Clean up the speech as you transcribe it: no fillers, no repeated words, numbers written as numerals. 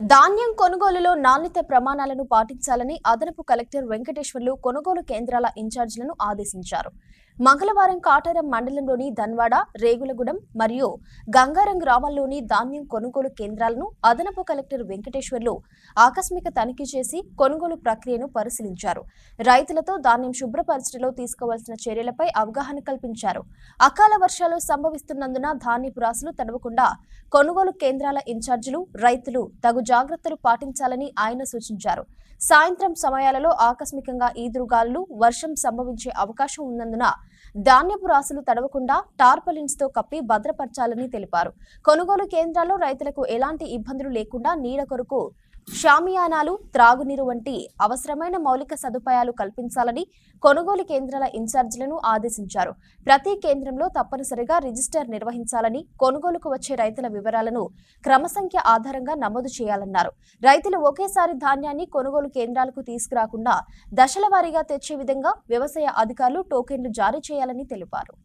ధాన్యం కొనుగోలులో నాణ్యత ప్రమాణాలను పాటించాలని అదనపు కలెక్టర్ వెంకటేశ్వర్లు కొనుగోలు కేంద్రాల ఇన్ఛార్జీలను ఆదేశించారు. మంగళవారం కాటారం మండలంలోని ధన్వాడ, రేగులగూడెం మరియు గంగారం గ్రామాల్లోని ధాన్యం కొనుగోలు కేంద్రాలను అదనపు కలెక్టర్ వెంకటేశ్వర్లు ఆకస్మిక తనిఖీ చేసి కొనుగోలు ప్రక్రియను పరిశీలించారు. రైతులతో ధాన్యం శుభ్రపరచడంలో తీసుకోవాల్సిన చర్యలపై అవగాహన కల్పించారు. అకాల వర్షాలు సంభవిస్తున్నందున ధాన్యపు రాశులు తడవకుండా కొనుగోలు కేంద్రాల ఇన్ఛార్జీలు, రైతులు తగు జాగ్రత్తలు పాటించాలని ఆయన సూచించారు. సాయంత్రం సమయాలలో ఆకస్మికంగా ఈదురుగాలులు, వర్షం సంభవించే అవకాశం ఉన్నందున ధాన్యపు రాశులు తడవకుండా టార్పాలిన్స్ తో కప్పి భద్రపరచాలని తెలిపారు. కొనుగోలు కేంద్రాల్లో రైతులకు ఎలాంటి ఇబ్బందులు లేకుండా నీడ కొరకు షామియానాలు, త్రాగునీరు వంటి అవసరమైన మౌలిక సదుపాయాలు కల్పించాలని కొనుగోలు కేంద్రాల ఇన్ఛార్జీలను ఆదేశించారు. ప్రతి కేంద్రంలో తప్పనిసరిగా రిజిస్టర్ నిర్వహించాలని, కొనుగోలుకు వచ్చే రైతుల వివరాలను క్రమసంఖ్య ఆధారంగా నమోదు చేయాలన్నారు. రైతులు ఒకేసారి ధాన్యాన్ని కొనుగోలు కేంద్రాలకు తీసుకురాకుండా దశల వారీగా తెచ్చే విధంగా వ్యవసాయ అధికారులు టోకెన్లు జారీ చేయాలని తెలిపారు.